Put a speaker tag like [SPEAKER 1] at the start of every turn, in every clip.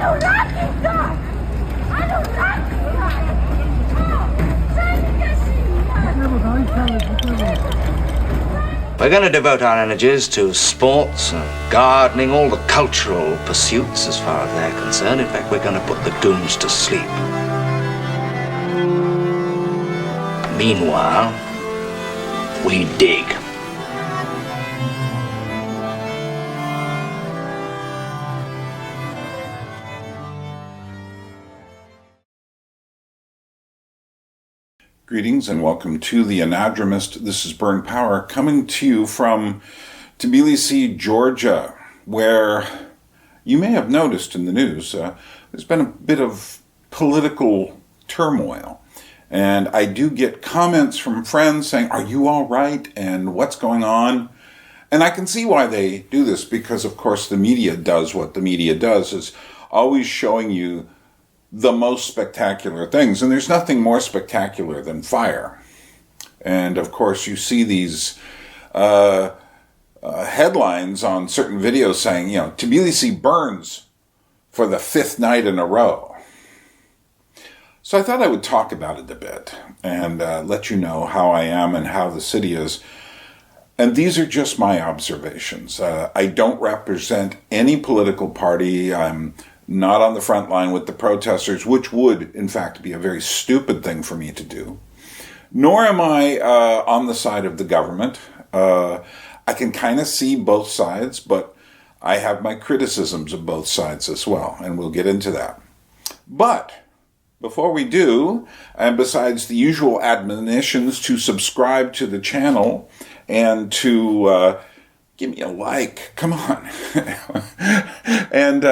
[SPEAKER 1] We're going to devote our energies to sports and gardening, all the cultural pursuits as far as they're concerned. In fact, we're going to put the goons to sleep. Meanwhile, we dig.
[SPEAKER 2] Greetings and welcome to the Anadromist. This is Burn Power coming to you from Tbilisi, Georgia, where you may have noticed in the news there's been a bit of political turmoil. And I do get comments from friends saying, "Are you all right? And what's going on?" And I can see why they do this because, of course, the media does what the media does, is always showing you the most spectacular things, and there's nothing more spectacular than fire. And of course you see these headlines on certain videos saying, Tbilisi burns for the 5th night in a row. So I thought I would talk about it a bit and let you know how I am and how the city is. And these are just my observations. I don't represent any political party. I'm not on the front line with the protesters, which would, in fact, be a very stupid thing for me to do. Nor am I on the side of the government. I can kind of see both sides, but I have my criticisms of both sides as well, and we'll get into that. But before we do, and besides the usual admonitions to subscribe to the channel and to give me a like, come on, and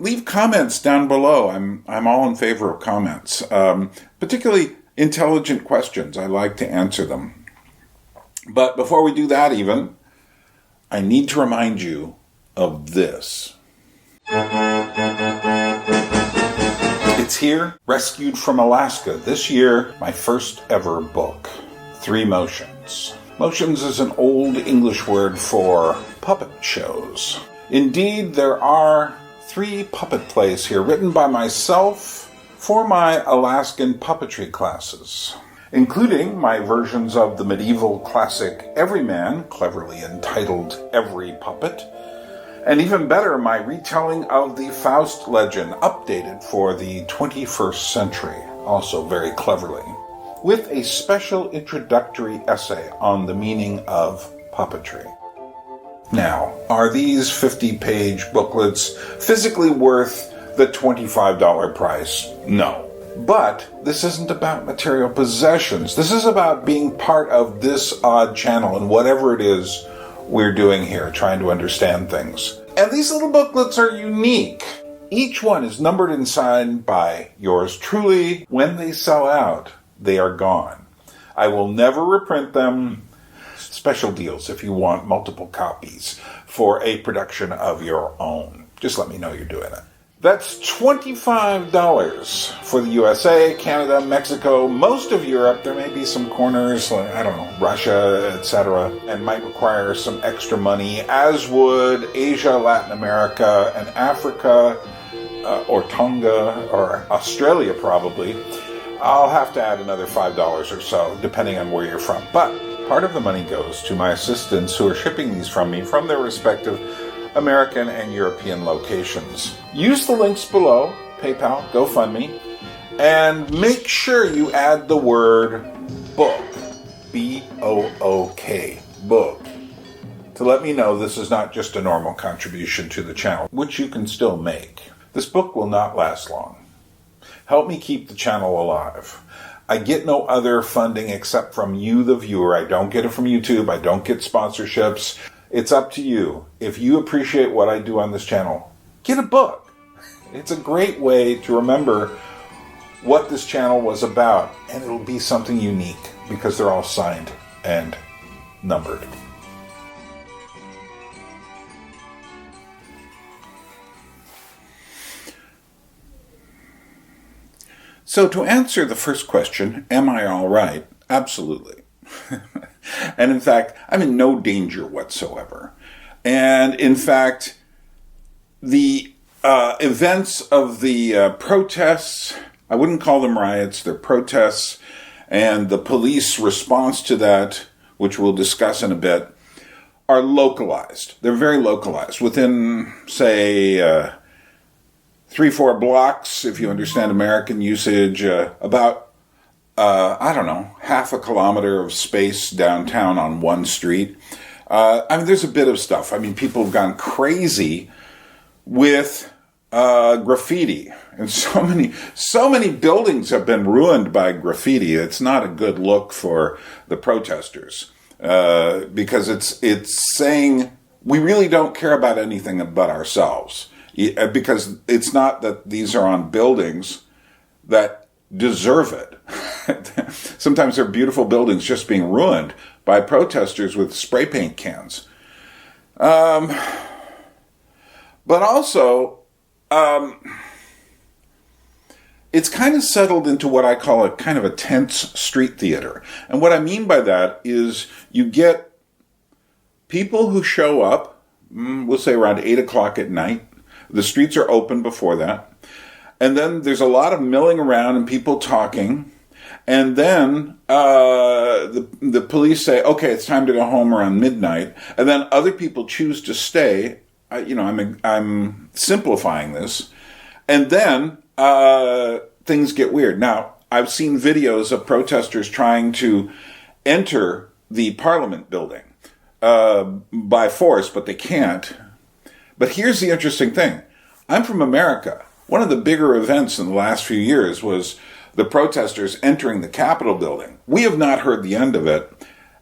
[SPEAKER 2] leave comments down below. I'm all in favor of comments, particularly intelligent questions. I like to answer them. But before we do that, even, I need to remind you of this. It's here, rescued from Alaska. This year, my first ever book, 3 Motions. Motions is an old English word for puppet shows. Indeed, there are 3 puppet plays here written by myself for my Alaskan puppetry classes, including my versions of the medieval classic Everyman, cleverly entitled Every Puppet, and even better, my retelling of the Faust legend, updated for the 21st century, also very cleverly, with a special introductory essay on the meaning of puppetry. Now, are these 50-page booklets physically worth the $25 price? No. But this isn't about material possessions. This is about being part of this odd channel and whatever it is we're doing here, trying to understand things. And these little booklets are unique. Each one is numbered and signed by yours truly. When they sell out, they are gone. I will never reprint them. Special deals if you want multiple copies for a production of your own. Just let me know you're doing it. That's $25 for the USA, Canada, Mexico, most of Europe. There may be some corners, like, Russia, etc., and might require some extra money, as would Asia, Latin America, and Africa, or Tonga, or Australia probably. I'll have to add another $5 or so, depending on where you're from. But part of the money goes to my assistants who are shipping these from me from their respective American and European locations. Use the links below, PayPal, GoFundMe, and make sure you add the word book, B-O-O-K, book, to let me know this is not just a normal contribution to the channel, which you can still make. This book will not last long. Help me keep the channel alive. I get no other funding except from you, the viewer. I don't get it from YouTube. I don't get sponsorships. It's up to you. If you appreciate what I do on this channel, get a book. It's a great way to remember what this channel was about, and it'll be something unique because they're all signed and numbered. So to answer the first question, am I all right? Absolutely. And in fact, I'm in no danger whatsoever. And in fact, the events of the protests, I wouldn't call them riots, they're protests, and the police response to that, which we'll discuss in a bit, are localized. They're very localized. Within, say, 3-4 blocks, if you understand American usage, about, half a kilometer of space downtown on one street. There's a bit of stuff. People have gone crazy with graffiti. And so many buildings have been ruined by graffiti. It's not a good look for the protesters. Because it's saying we really don't care about anything but ourselves. Because it's not that these are on buildings that deserve it. Sometimes they're beautiful buildings just being ruined by protesters with spray paint cans. But also, it's kind of settled into what I call a kind of a tense street theater. And what I mean by that is you get people who show up, we'll say around 8 o'clock at night. The streets are open before that. And then there's a lot of milling around and people talking. And then the police say, okay, it's time to go home around midnight. And then other people choose to stay. I'm simplifying this. And then things get weird. Now, I've seen videos of protesters trying to enter the Parliament building by force, but they can't. But here's the interesting thing. I'm from America. One of the bigger events in the last few years was the protesters entering the Capitol building. We have not heard the end of it,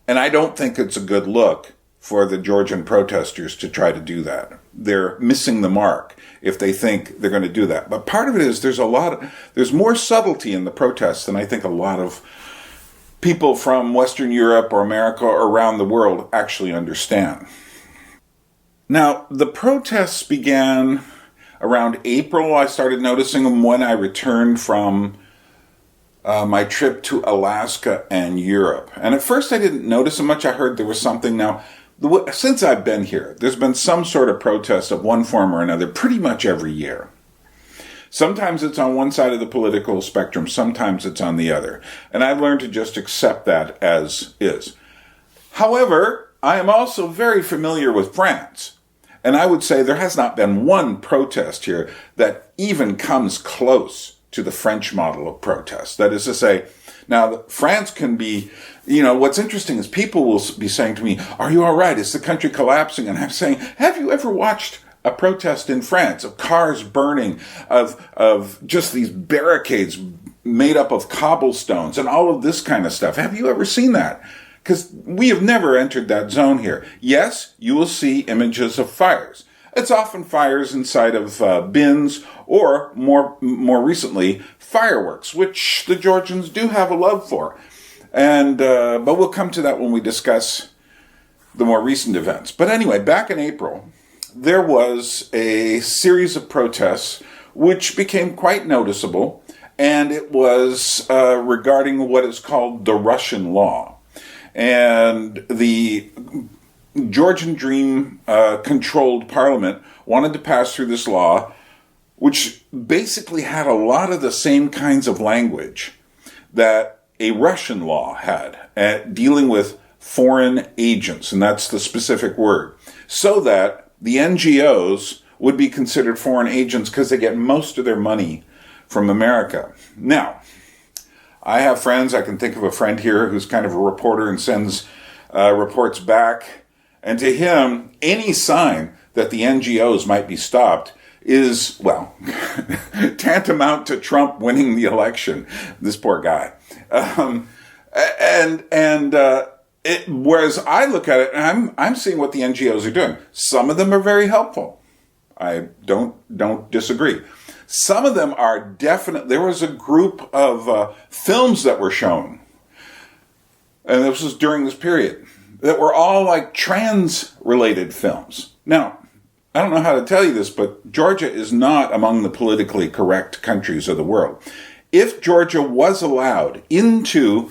[SPEAKER 2] and I don't think it's a good look for the Georgian protesters to try to do that. They're missing the mark if they think they're going to do that. But part of it is there's more subtlety in the protests than I think a lot of people from Western Europe or America or around the world actually understand. Now, the protests began around April. I started noticing them when I returned from my trip to Alaska and Europe. And at first I didn't notice them much. I heard there was something. Now, since I've been here, there's been some sort of protest of one form or another pretty much every year. Sometimes it's on one side of the political spectrum, sometimes it's on the other. And I've learned to just accept that as is. However, I am also very familiar with France. And I would say there has not been one protest here that even comes close to the French model of protest. That is to say, now France can be, what's interesting is people will be saying to me, are you all right? Is the country collapsing? And I'm saying, have you ever watched a protest in France of cars burning, of just these barricades made up of cobblestones and all of this kind of stuff? Have you ever seen that? Because we have never entered that zone here. Yes, you will see images of fires. It's often fires inside of bins or, more recently, fireworks, which the Georgians do have a love for. And but we'll come to that when we discuss the more recent events. But anyway, back in April, there was a series of protests which became quite noticeable, and it was regarding what is called the Russian law. And the Georgian Dream controlled parliament wanted to pass through this law, which basically had a lot of the same kinds of language that a Russian law had, dealing with foreign agents, and that's the specific word, so that the NGOs would be considered foreign agents because they get most of their money from America. Now, I have friends, I can think of a friend here who's kind of a reporter and sends reports back, and to him, any sign that the NGOs might be stopped is, well, tantamount to Trump winning the election. This poor guy. Whereas I look at it, and I'm seeing what the NGOs are doing. Some of them are very helpful. I don't disagree. Some of them are definite. There was a group of films that were shown, and this was during this period, that were all like trans-related films. Now, I don't know how to tell you this, but Georgia is not among the politically correct countries of the world. If Georgia was allowed into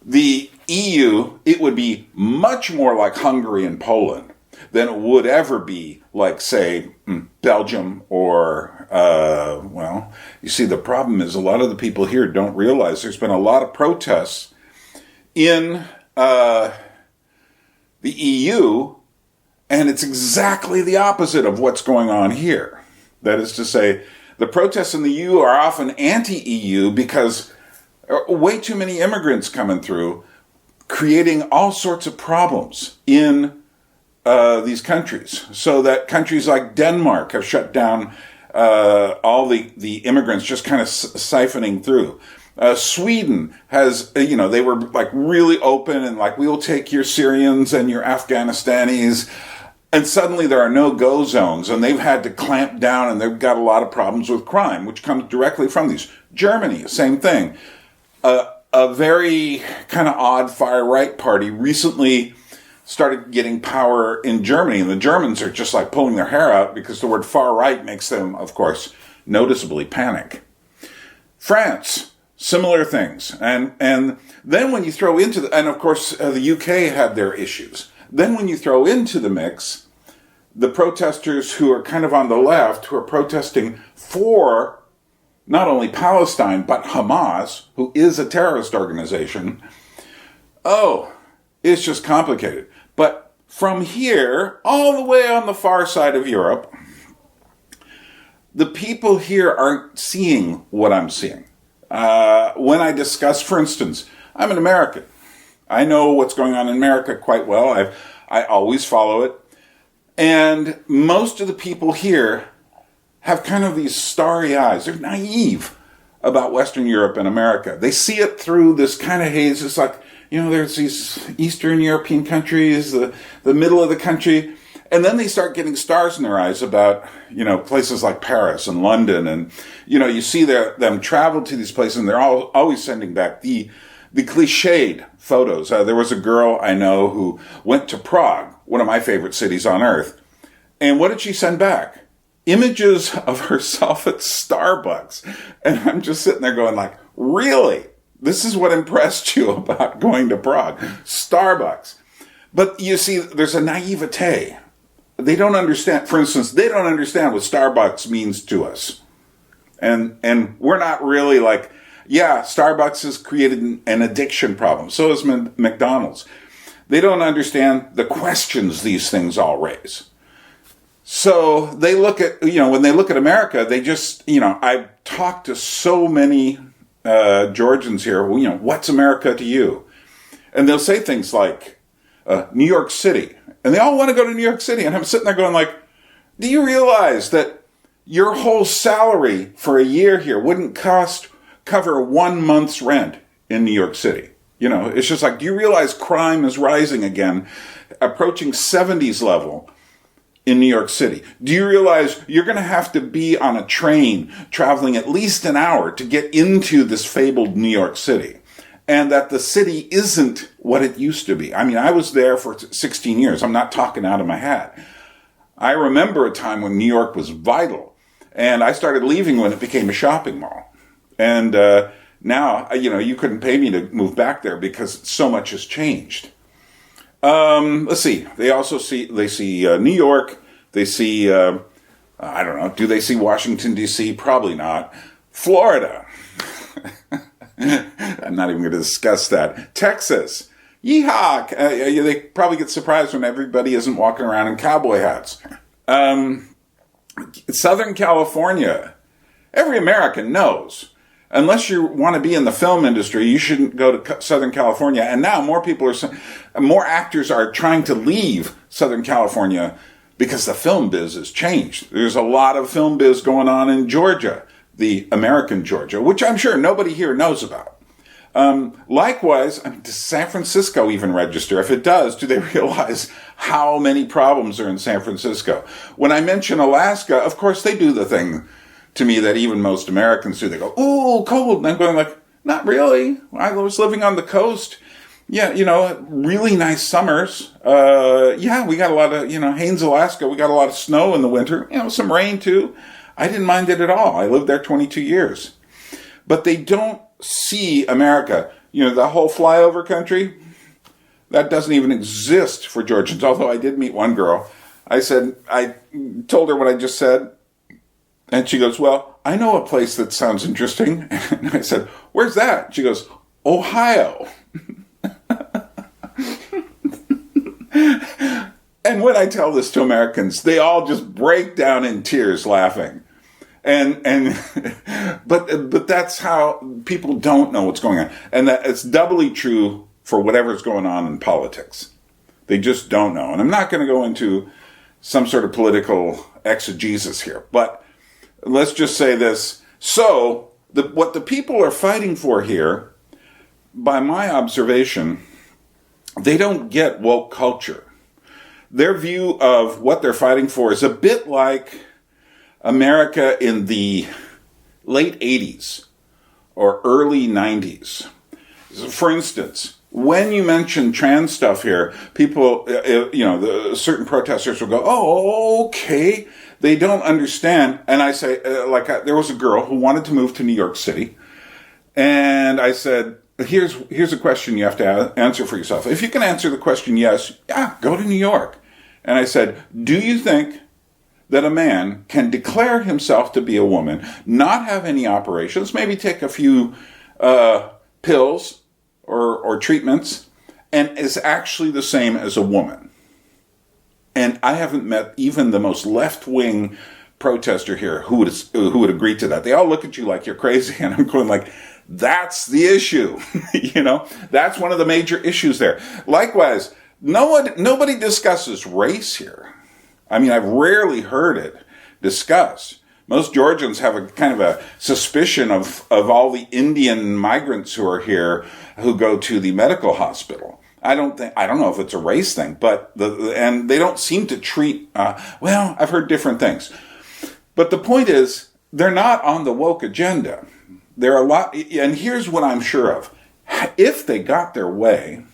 [SPEAKER 2] the EU, it would be much more like Hungary and Poland, than it would ever be, like, say, Belgium or, well, you see, the problem is a lot of the people here don't realize there's been a lot of protests in the EU, and it's exactly the opposite of what's going on here. That is to say, the protests in the EU are often anti-EU because way too many immigrants coming through, creating all sorts of problems in these countries. So that countries like Denmark have shut down all the immigrants, just kind of siphoning through. Sweden has, they were like really open and like, we will take your Syrians and your Afghanistanis. And suddenly there are no-go zones, and they've had to clamp down, and they've got a lot of problems with crime, which comes directly from these. Germany, same thing. A very kind of odd far-right party recently started getting power in Germany, and the Germans are just like pulling their hair out because the word far-right makes them, of course, noticeably panic. France, similar things. And then when you throw into and of course the UK had their issues. Then when you throw into the mix the protesters who are kind of on the left, who are protesting for not only Palestine, but Hamas, who is a terrorist organization, it's just complicated. But from here, all the way on the far side of Europe, the people here aren't seeing what I'm seeing. When I discuss, for instance, I'm an American. I know what's going on in America quite well. I always follow it. And most of the people here have kind of these starry eyes. They're naive about Western Europe and America. They see it through this kind of haze. It's like, there's these Eastern European countries, the middle of the country. And then they start getting stars in their eyes about, places like Paris and London. And, you see them travel to these places, and they're always sending back the cliched photos. There was a girl I know who went to Prague, one of my favorite cities on earth. And what did she send back? Images of herself at Starbucks. And I'm just sitting there going like, really? This is what impressed you about going to Prague? Starbucks. But you see, there's a naivete. They don't understand, for instance, they don't understand what Starbucks means to us. And we're not really like, yeah, Starbucks has created an addiction problem. So has McDonald's. They don't understand the questions these things all raise. So they look at, when they look at America, they just, I've talked to so many Georgians here, what's America to you? And they'll say things like, New York City. And they all want to go to New York City. And I'm sitting there going like, do you realize that your whole salary for a year here wouldn't cover 1 month's rent in New York City? It's just like, do you realize crime is rising again, approaching 70s level in New York City? Do you realize you're going to have to be on a train traveling at least an hour to get into this fabled New York City? And that the city isn't what it used to be. I mean, I was there for 16 years. I'm not talking out of my hat. I remember a time when New York was vital. And I started leaving when it became a shopping mall. And now, you couldn't pay me to move back there because so much has changed. Let's see. They see New York. They see, I don't know. Do they see Washington, D.C.? Probably not. Florida. I'm not even going to discuss that. Texas. Yeehaw. They probably get surprised when everybody isn't walking around in cowboy hats. Southern California. Every American knows. Unless you want to be in the film industry, you shouldn't go to Southern California. And now more actors are trying to leave Southern California because the film biz has changed. There's a lot of film biz going on in Georgia, the American Georgia, which I'm sure nobody here knows about. Likewise, does San Francisco even register? If it does, do they realize how many problems are in San Francisco? When I mention Alaska, of course they do the thing to me that even most Americans do. They go, "Oh, cold." And I'm going like, not really. I was living on the coast. Yeah, really nice summers. Yeah, we got a lot of, Haines, Alaska, we got a lot of snow in the winter. Some rain too. I didn't mind it at all. I lived there 22 years. But they don't see America. The whole flyover country, That doesn't even exist for Georgians, although I did meet one girl. I told her what I just said, and she goes, well, I know a place that sounds interesting. And I said, where's that? She goes, Ohio. And when I tell this to Americans, they all just break down in tears laughing. But that's how people don't know what's going on. And that it's doubly true for whatever's going on in politics. They just don't know. And I'm not going to go into some sort of political exegesis here, but let's just say this. So what the people are fighting for here, by my observation, they don't get woke culture. Their view of what they're fighting for is a bit like America in the late 80s or early 90s. For instance, when you mention trans stuff here, people, certain protesters will go, oh, okay. They don't understand. And I say, there was a girl who wanted to move to New York City. And I said, here's a question you have to answer for yourself. If you can answer the question yes, go to New York. And I said, do you think that a man can declare himself to be a woman, not have any operations, maybe take a few pills or treatments, and is actually the same as a woman? And I haven't met even the most left-wing protester here who would agree to that. They all look at you like you're crazy, and I'm going like, that's the issue. That's one of the major issues there. Likewise, nobody discusses race here. I mean, I've rarely heard it discussed. Most Georgians have a kind of a suspicion of all the Indian migrants who are here who go to the medical hospital. I don't know if it's a race thing, but and they don't seem to treat, I've heard different things. But the point is, they're not on the woke agenda. There are a lot, and here's what I'm sure of. If they got their way,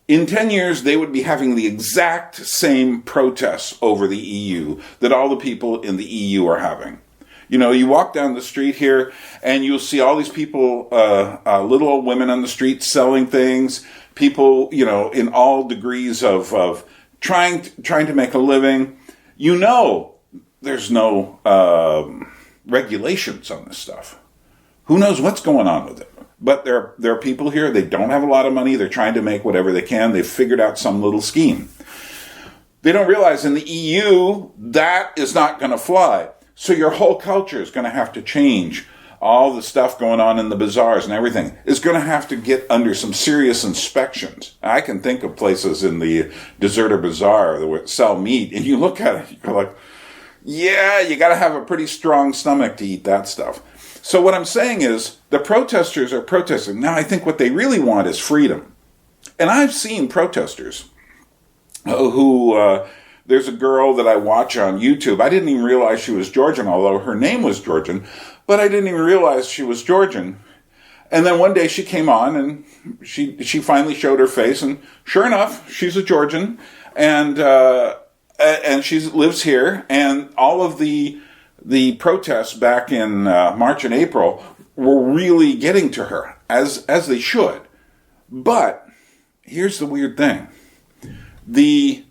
[SPEAKER 2] in 10 years, they would be having the exact same protests over the EU that all the people in the EU are having. You walk down the street here and you'll see all these people, little old women on the street selling things, people, in all degrees of trying to make a living. There's no regulations on this stuff. Who knows what's going on with it? But there are people here, they don't have a lot of money, they're trying to make whatever they can, they've figured out some little scheme. They don't realize in the EU, that is not going to fly. So your whole culture is going to have to change. All the stuff going on in the bazaars and everything is going to have to get under some serious inspections. I can think of places in the deserter bazaar that sell meat, and you look at it, you go like, yeah, you got to have a pretty strong stomach to eat that stuff. So what I'm saying is, the protesters are protesting. Now, I think what they really want is freedom. And I've seen protesters who, there's a girl that I watch on YouTube. I didn't even realize she was Georgian, although her name was Georgian, but I didn't even realize she was Georgian. And then one day she came on and she finally showed her face, and sure enough, she's a Georgian, and she lives here, and all of the protests back in March and April were really getting to her, as they should. But here's the weird thing. She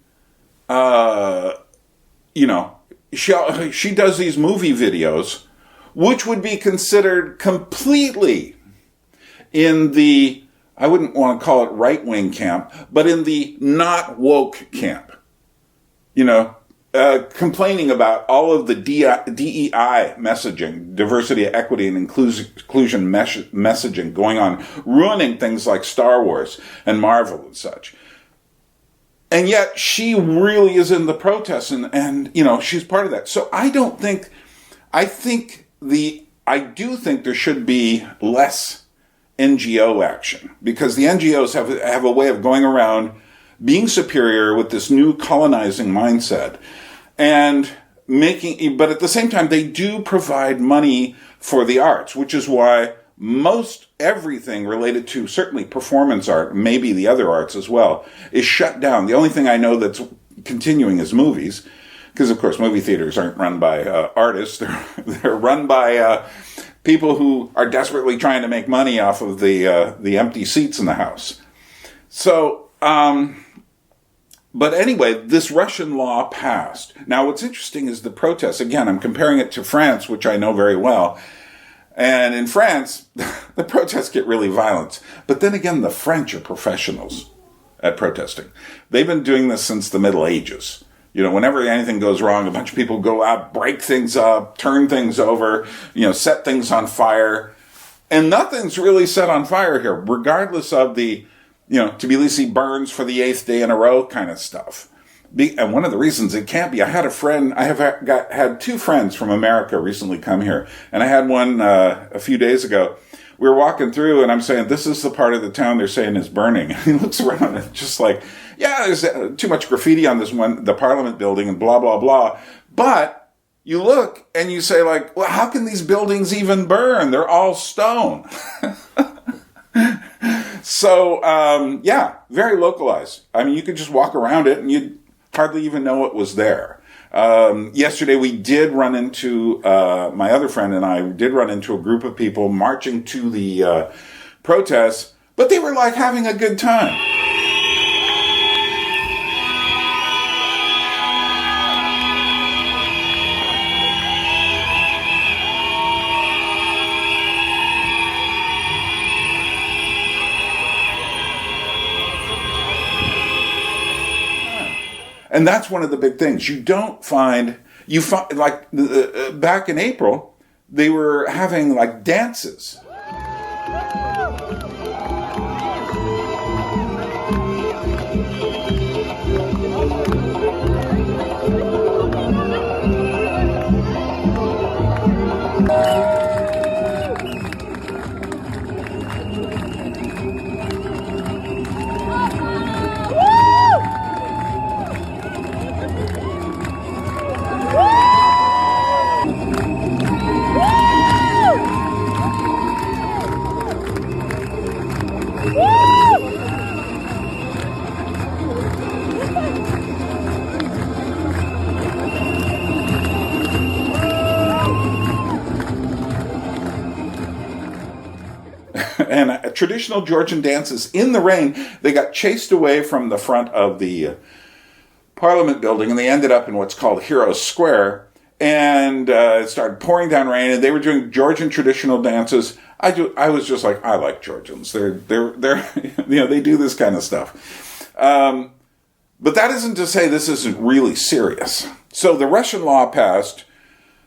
[SPEAKER 2] does these movie videos, which would be considered completely in the, I wouldn't want to call it right-wing camp, but in the not woke camp. Complaining about all of the DEI messaging, diversity, equity, and inclusion messaging going on, ruining things like Star Wars and Marvel and such. And yet she really is in the protests, and she's part of that. So I do think there should be less NGO action, because the NGOs have a way of going around being superior with this new colonizing mindset, and but at the same time, they do provide money for the arts, which is why most everything related to certainly performance art, maybe the other arts as well, is shut down. The only thing I know that's continuing is movies, because of course movie theaters aren't run by artists. They're run by people who are desperately trying to make money off of the empty seats in the house. So, but anyway, this Russian law passed. Now, what's interesting is the protests. Again, I'm comparing it to France, which I know very well. And in France, the protests get really violent. But then again, the French are professionals at protesting. They've been doing this since the Middle Ages. You know, whenever anything goes wrong, a bunch of people go out, break things up, turn things over, set things on fire. And nothing's really set on fire here, regardless of the, Tbilisi burns for the 8th day in a row kind of stuff. And one of the reasons it can't be, I have had 2 friends from America recently come here. And I had one a few days ago. We were walking through and I'm saying, this is the part of the town they're saying is burning. And he looks around and just like, yeah, there's too much graffiti on the Parliament building and blah, blah, blah. But you look and you say like, well, how can these buildings even burn? They're all stone. So, very localized. I mean, you could just walk around it and you'd hardly even know it was there. Yesterday we did run into, my other friend and I did run into a group of people marching to the protests, but they were like having a good time. And that's one of the big things. You find like back in April, they were having like dances. And traditional Georgian dances in the rain. They got chased away from the front of the Parliament building, and they ended up in what's called Heroes Square. And it started pouring down rain, and they were doing Georgian traditional dances. I was just like, I like Georgians. They're they do this kind of stuff. But that isn't to say this isn't really serious. So the Russian law passed.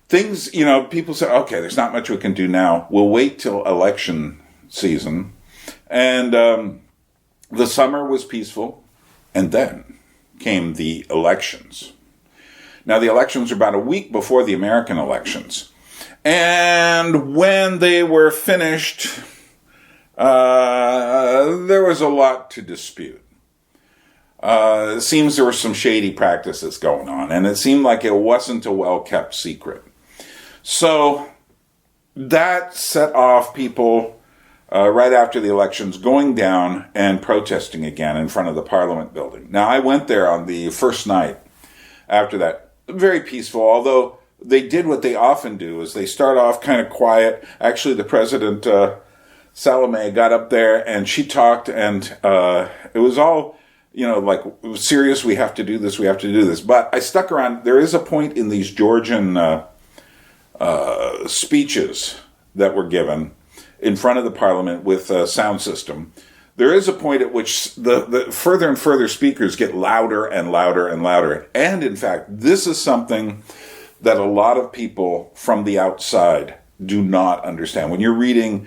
[SPEAKER 2] Things, people said, okay, there's not much we can do now. We'll wait till election season. And the summer was peaceful. And then came the elections. Now, the elections were about a week before the American elections. And when they were finished, there was a lot to dispute. It seems there were some shady practices going on, and it seemed like it wasn't a well-kept secret. So that set off people right after the elections going down and protesting again in front of the Parliament building. Now, I went there on the first night after that. Very peaceful, although they did what they often do, is they start off kind of quiet. Actually, the president, Salome, got up there and she talked, and it was all, like, serious, we have to do this, we have to do this. But I stuck around. There is a point in these Georgian speeches that were given in front of the Parliament with a sound system. There is a point at which the further and further speakers get louder and louder and louder. And in fact, this is something that a lot of people from the outside do not understand. When you're reading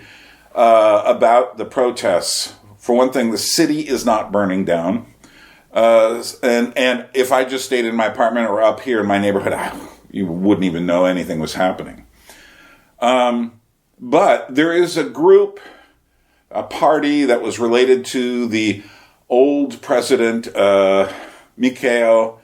[SPEAKER 2] about the protests, for one thing, the city is not burning down. And if I just stayed in my apartment or up here in my neighborhood, you wouldn't even know anything was happening. But there is a group, a party that was related to the old president, Mikhail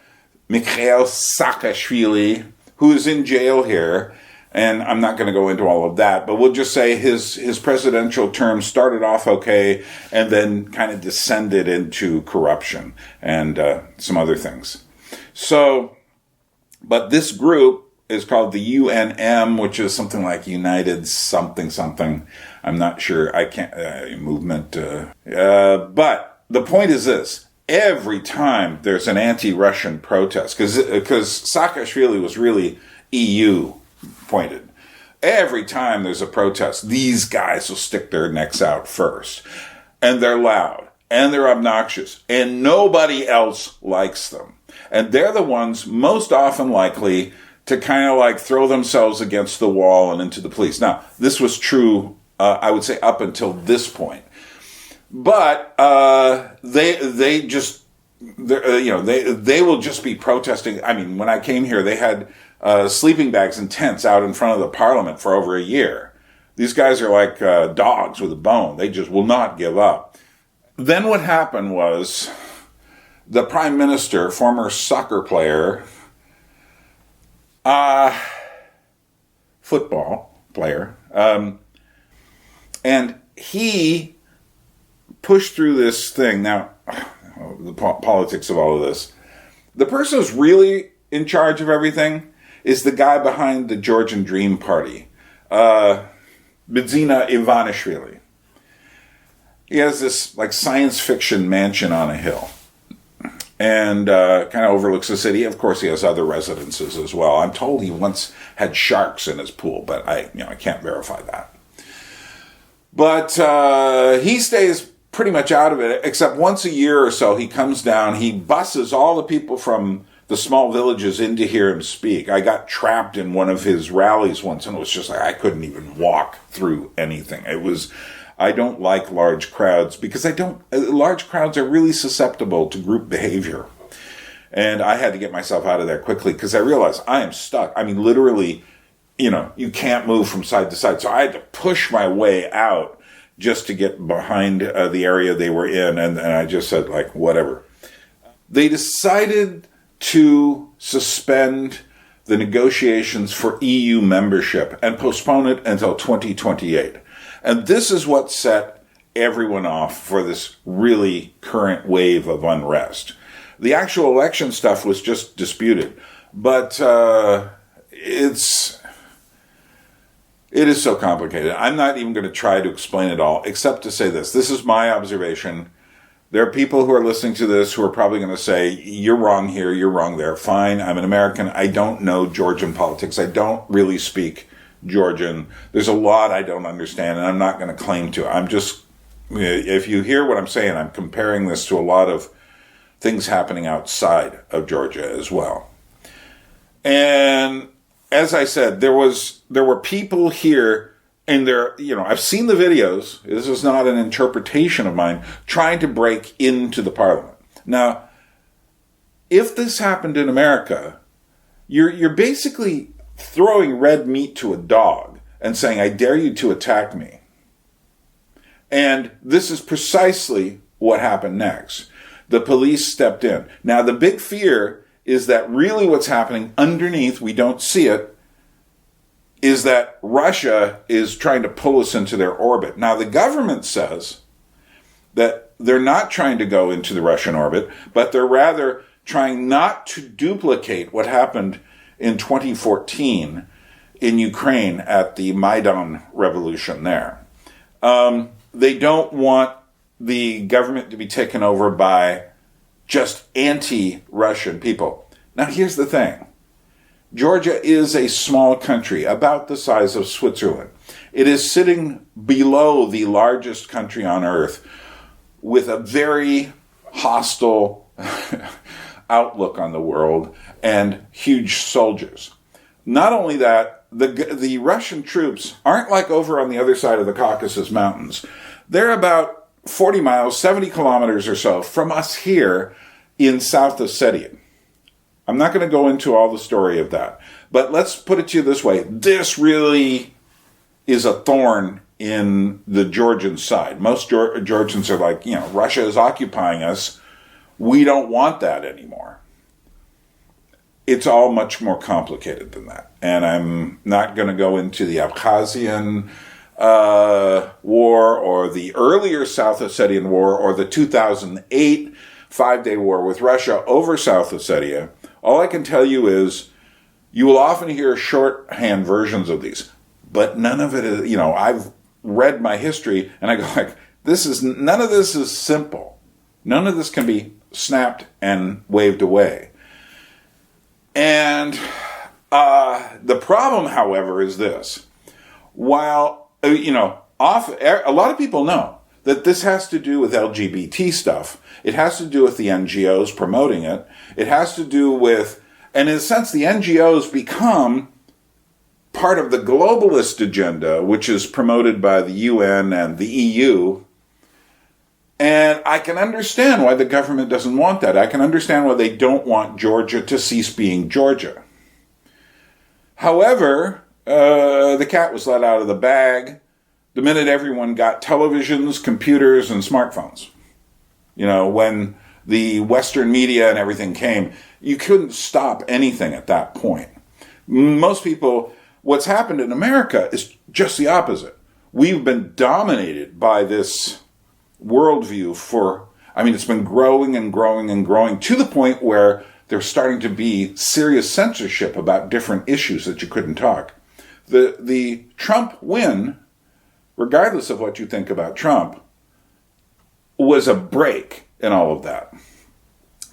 [SPEAKER 2] Saakashvili, who is in jail here. And I'm not going to go into all of that, but we'll just say his presidential term started off okay and then kind of descended into corruption and some other things. So, but this group is called the UNM, which is something like United something. I'm not sure. I can't, movement. But the point is this. Every time there's an anti-Russian protest, because Saakashvili was really EU pointed. Every time there's a protest, these guys will stick their necks out first. And they're loud. And they're obnoxious. And nobody else likes them. And they're the ones most often likely to kind of like throw themselves against the wall and into the police. Now, this was true, I would say, up until this point. But they will just be protesting. I mean, when I came here, they had sleeping bags and tents out in front of the parliament for over a year. These guys are like dogs with a bone. They just will not give up. Then what happened was the prime minister, former soccer player, football player, and he pushed through this thing. Now, the politics of all of this. The person who's really in charge of everything is the guy behind the Georgian Dream Party, Bidzina Ivanishvili. He has this like science fiction mansion on a hill and kind of overlooks the city. Of course, he has other residences as well. I'm told he once had sharks in his pool, but I can't verify that. But he stays pretty much out of it, except once a year or so he comes down, he buses all the people from the small villages in to hear him speak. I got trapped in one of his rallies once, and it was just like I couldn't even walk through anything. I don't like large crowds because large crowds are really susceptible to group behavior. And I had to get myself out of there quickly because I realized I am stuck. I mean, literally, you can't move from side to side. So I had to push my way out just to get behind the area they were in. And I just said, like, whatever. They decided to suspend the negotiations for EU membership and postpone it until 2028. And this is what set everyone off for this really current wave of unrest. The actual election stuff was just disputed. But it is so complicated. I'm not even going to try to explain it all, except to say this. This is my observation. There are people who are listening to this who are probably going to say, you're wrong here, you're wrong there. Fine, I'm an American. I don't know Georgian politics. I don't really speak Georgian. There's a lot I don't understand, and I'm not going to claim to. I'm just, if you hear what I'm saying, I'm comparing this to a lot of things happening outside of Georgia as well. And as I said, there were people here, and I've seen the videos. This is not an interpretation of mine, trying to break into the parliament. Now, if this happened in America, you're basically throwing red meat to a dog and saying, I dare you to attack me. And this is precisely what happened next. The police stepped in. Now, the big fear is that really what's happening underneath, we don't see it, is that Russia is trying to pull us into their orbit. Now, the government says that they're not trying to go into the Russian orbit, but they're rather trying not to duplicate what happened in 2014 in Ukraine at the Maidan revolution there. They don't want the government to be taken over by just anti-Russian people. Now, here's the thing. Georgia is a small country, about the size of Switzerland. It is sitting below the largest country on earth with a very hostile outlook on the world and huge soldiers. Not only that, the Russian troops aren't like over on the other side of the Caucasus Mountains. They're about 40 miles, 70 kilometers or so from us here in South Ossetia. I'm not going to go into all the story of that, but let's put it to you this way. This really is a thorn in the Georgian side. Most Georgians are like, Russia is occupying us. We don't want that anymore. It's all much more complicated than that. And I'm not going to go into the Abkhazian war or the earlier South Ossetian war or the 2008 5-day war with Russia over South Ossetia. All I can tell you is you will often hear shorthand versions of these, but none of it is, I've read my history and I go like, none of this is simple. None of this can be snapped and waved away. And the problem, however, is this. While, a lot of people know that this has to do with LGBT stuff. It has to do with the NGOs promoting it. It has to do with, and in a sense, the NGOs become part of the globalist agenda, which is promoted by the UN and the EU. And I can understand why the government doesn't want that. I can understand why they don't want Georgia to cease being Georgia. However, the cat was let out of the bag the minute everyone got televisions, computers, and smartphones. When the Western media and everything came, you couldn't stop anything at that point. Most people, what's happened in America is just the opposite. We've been dominated by this worldview it's been growing and growing and growing to the point where there's starting to be serious censorship about different issues that you couldn't talk. The Trump win, regardless of what you think about Trump, was a break in all of that.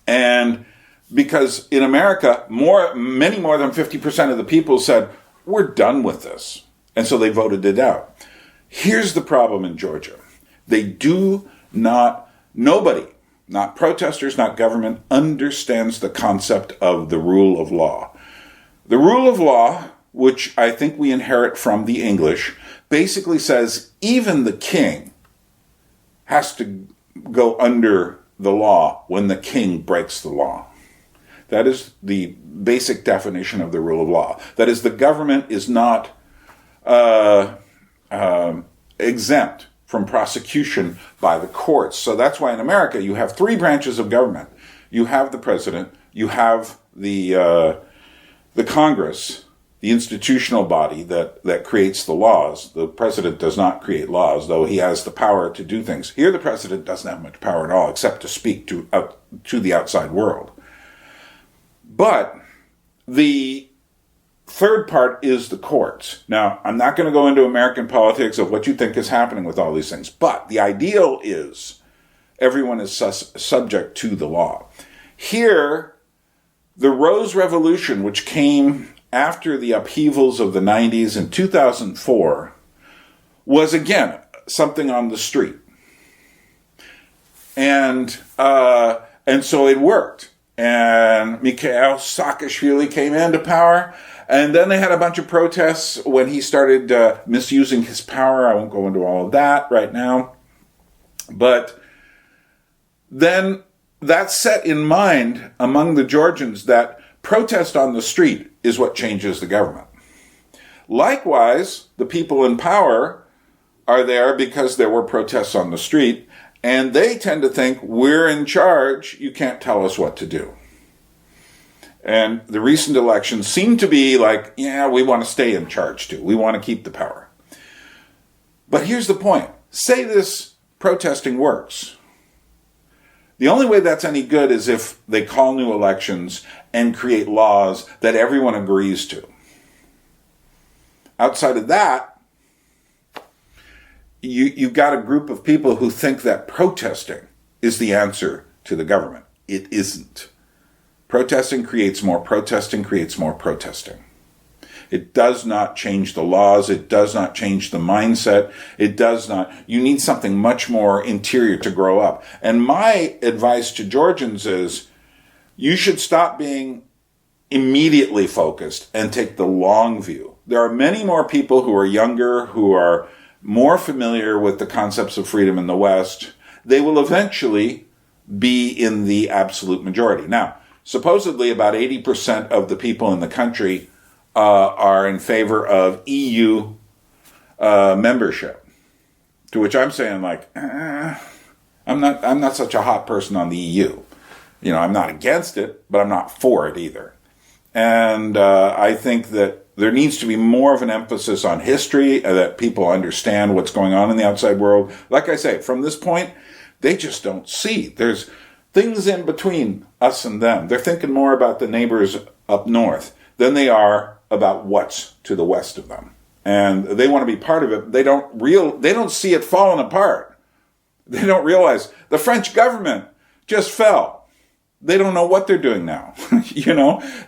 [SPEAKER 2] And because in America, many more than 50% of the people said, we're done with this. And so they voted it out. Here's the problem in Georgia. Nobody, not protesters, not government, understands the concept of the rule of law. The rule of law, which I think we inherit from the English, basically says even the king has to go under the law when the king breaks the law. That is the basic definition of the rule of law. That is, the government is not exempt from prosecution by the courts. So that's why in America you have three branches of government. You have the president, you have the Congress, the institutional body that creates the laws. The president does not create laws, though he has the power to do things. Here the president doesn't have much power at all, except to speak to the outside world. But the third part is the courts. Now, I'm not going to go into American politics of what you think is happening with all these things, but the ideal is everyone is subject to the law. Here, the Rose Revolution, which came after the upheavals of the 90s in 2004, was again something on the street. And so it worked. And Mikhail Saakashvili came into power. And then they had a bunch of protests when he started misusing his power. I won't go into all of that right now. But then that set in mind among the Georgians that protest on the street is what changes the government. Likewise, the people in power are there because there were protests on the street, and they tend to think, we're in charge, you can't tell us what to do. And the recent elections seem to be like, yeah, we want to stay in charge too. We want to keep the power. But here's the point. Say this protesting works. The only way that's any good is if they call new elections and create laws that everyone agrees to. Outside of that, you've got a group of people who think that protesting is the answer to the government. It isn't. Protesting creates more protesting, creates more protesting. It does not change the laws. It does not change the mindset. It does not. You need something much more interior to grow up. And my advice to Georgians is you should stop being immediately focused and take the long view. There are many more people who are younger, who are more familiar with the concepts of freedom in the West. They will eventually be in the absolute majority. Now, supposedly about 80% of the people in the country are in favor of EU membership. To which I'm saying, I'm not such a hot person on the EU. I'm not against it, but I'm not for it either. And I think that there needs to be more of an emphasis on history, that people understand what's going on in the outside world. Like I say, from this point, they just don't see. There's things in between us and them. They're thinking more about the neighbors up north than they are about what's to the west of them. And they want to be part of it. They don't see it falling apart. They don't realize the French government just fell. They don't know what they're doing now.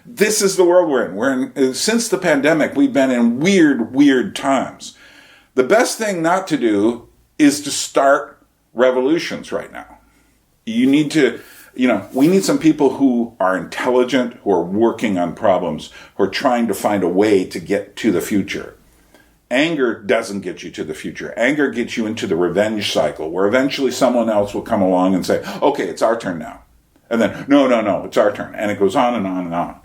[SPEAKER 2] This is the world we're in. Since the pandemic, we've been in weird times. The best thing not to do is to start revolutions right now. You need to, we need some people who are intelligent, who are working on problems, who are trying to find a way to get to the future. Anger doesn't get you to the future. Anger gets you into the revenge cycle, where eventually someone else will come along and say, okay, it's our turn now. And then, no, it's our turn. And it goes on and on and on.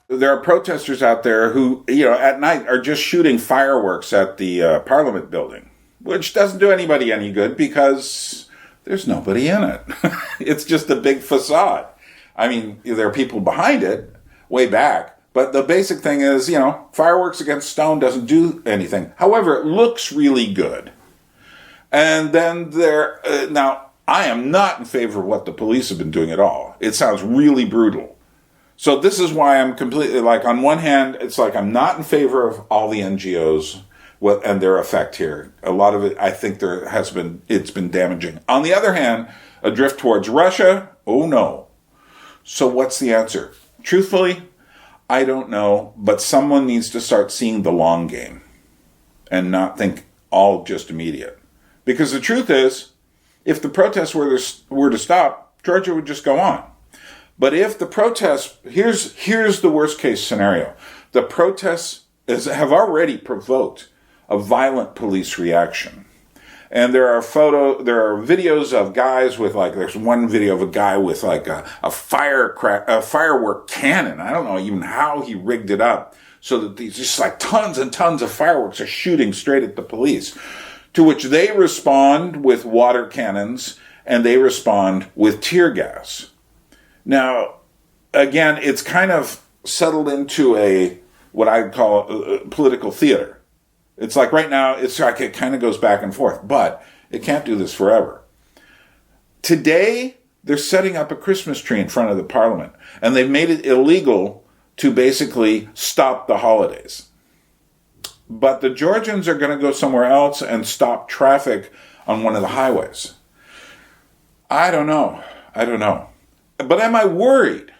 [SPEAKER 2] There are protesters out there who, at night are just shooting fireworks at the Parliament building, which doesn't do anybody any good because there's nobody in it. It's just a big facade. I mean, there are people behind it way back, but the basic thing is, fireworks against stone doesn't do anything. However, it looks really good. And then now, I am not in favor of what the police have been doing at all. It sounds really brutal. So this is why I'm completely on one hand, it's I'm not in favor of all the NGOs and their effect here. A lot of it, I think it's been damaging. On the other hand, a drift towards Russia, oh no. So what's the answer? Truthfully, I don't know, but someone needs to start seeing the long game and not think all just immediate. Because the truth is, if the protests were to stop, Georgia would just go on. But if the protests, here's the worst case scenario. The protests have already provoked a violent police reaction. And there are videos of guys with there's one video of a guy with a firework cannon. I don't know even how he rigged it up so that these just tons and tons of fireworks are shooting straight at the police. To which they respond with water cannons and they respond with tear gas. Now, again, it's kind of settled into what I'd call political theater. It's right now, it kind of goes back and forth, but it can't do this forever. Today, they're setting up a Christmas tree in front of the Parliament, and they've made it illegal to basically stop the holidays. But the Georgians are going to go somewhere else and stop traffic on one of the highways. I don't know. But am I worried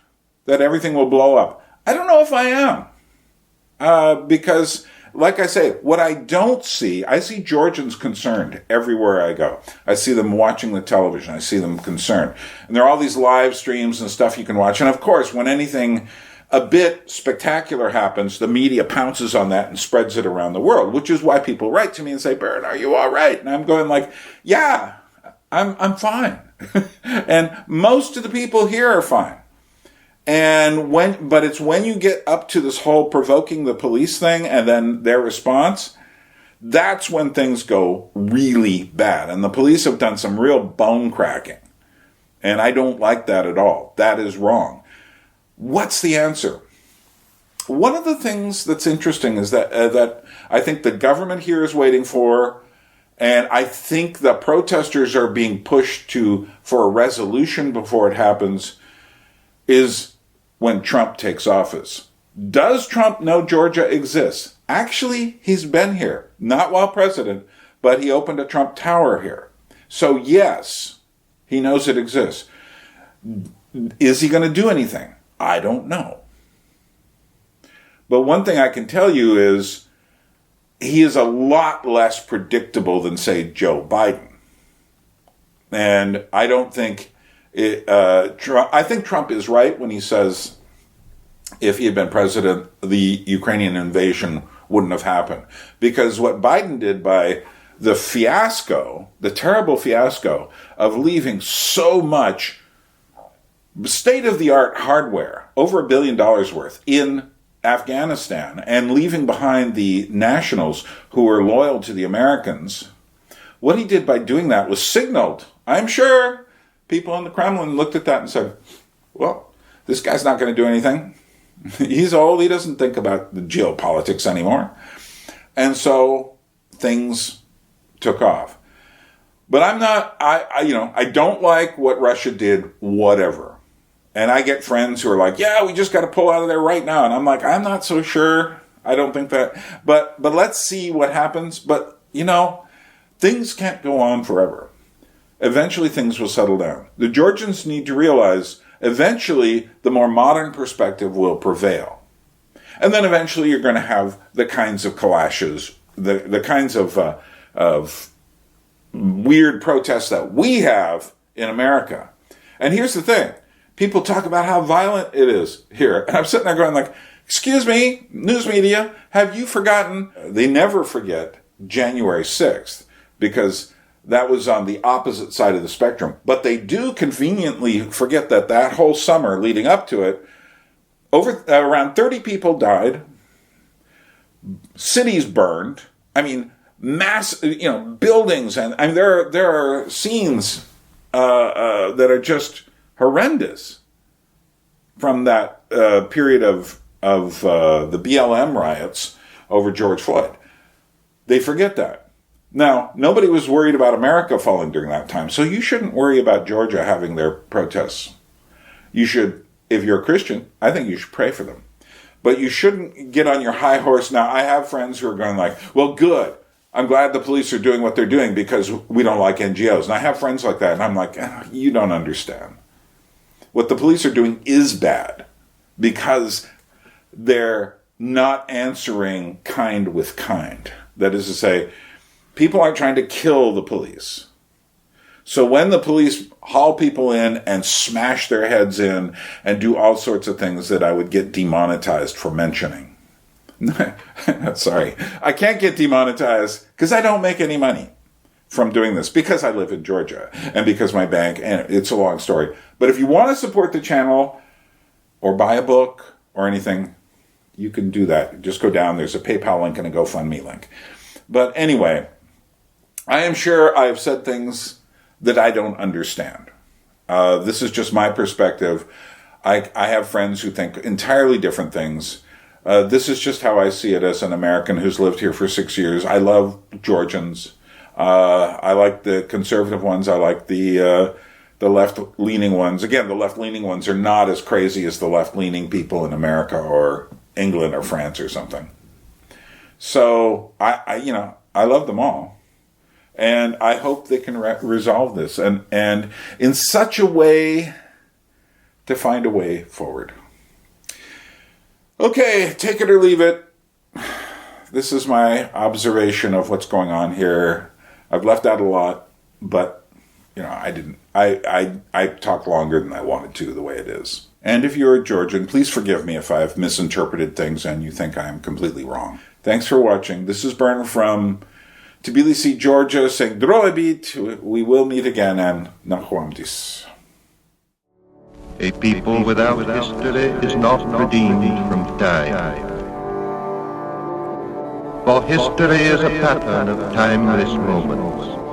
[SPEAKER 2] that everything will blow up? I don't know if I am. Because, like I say, what I don't see, I see Georgians concerned everywhere I go. I see them watching the television. I see them concerned. And there are all these live streams and stuff you can watch. And of course, when anything a bit spectacular happens, the media pounces on that and spreads it around the world, which is why people write to me and say, Baron, are you all right? And I'm going yeah, I'm fine. And most of the people here are fine. But it's when you get up to this whole provoking the police thing and then their response, that's when things go really bad. And the police have done some real bone cracking. And I don't like that at all. That is wrong. What's the answer? One of the things that's interesting is that I think the government here is waiting for, and I think the protesters are being pushed for a resolution before it happens, is when Trump takes office. Does Trump know Georgia exists? Actually, he's been here, not while president, but he opened a Trump Tower here. So yes, he knows it exists. Is he going to do anything? I don't know. But one thing I can tell you is he is a lot less predictable than, say, Joe Biden. And I don't think I think Trump is right when he says if he had been president, the Ukrainian invasion wouldn't have happened. Because what Biden did by the fiasco, the terrible fiasco of leaving so much state-of-the-art hardware, over $1 billion worth, in Afghanistan, and leaving behind the nationals who were loyal to the Americans, what he did by doing that was signaled. I'm sure people in the Kremlin looked at that and said, well, this guy's not going to do anything. He's old. He doesn't think about the geopolitics anymore. And so things took off. But I don't like what Russia did, whatever. And I get friends who are like, yeah, we just got to pull out of there right now. And I'm like, I'm not so sure. I don't think that. But let's see what happens. But, things can't go on forever. Eventually things will settle down. The Georgians need to realize eventually the more modern perspective will prevail. And then eventually you're going to have the kinds of clashes, the kinds of weird protests that we have in America. And here's the thing. People talk about how violent it is here. And I'm sitting there going like, excuse me, news media, have you forgotten? They never forget January 6th because that was on the opposite side of the spectrum. But they do conveniently forget that whole summer leading up to it, around 30 people died, cities burned. I mean, buildings, and I mean there are scenes that are just horrendous from that period of the BLM riots over George Floyd. They forget that. Now, nobody was worried about America falling during that time, so you shouldn't worry about Georgia having their protests. You should, if you're a Christian, I think you should pray for them. But you shouldn't get on your high horse. Now, I have friends who are going like, well, good. I'm glad the police are doing what they're doing because we don't like NGOs. And I have friends like that, and I'm like, you don't understand. What the police are doing is bad because they're not answering kind with kind. That is to say, people aren't trying to kill the police. So when the police haul people in and smash their heads in and do all sorts of things that I would get demonetized for mentioning. Sorry, I can't get demonetized because I don't make any money from doing this because I live in Georgia and because my bank, and it's a long story. But if you want to support the channel or buy a book or anything, you can do that. Just go down. There's a PayPal link and a GoFundMe link. But anyway, I am sure I've said things that I don't understand. This is just my perspective. I have friends who think entirely different things. This is just how I see it as an American who's lived here for 6 years. I love Georgians. I like the conservative ones. I like the left-leaning ones. Again, the left-leaning ones are not as crazy as the left-leaning people in America or England or France or something. So I love them all. And I hope they can resolve this and in such a way to find a way forward. Okay, take it or leave it. This is my observation of what's going on here. I've left out a lot, but I didn't. I talked longer than I wanted to, the way it is. And if you're a Georgian, please forgive me if I've misinterpreted things and you think I am completely wrong. Thanks for watching. This is Bern from Tbilisi, Georgia, saying Droebit. We will meet again, and Nachwamdis.
[SPEAKER 3] A people without history is not redeemed from time. For history is a pattern of timeless moments.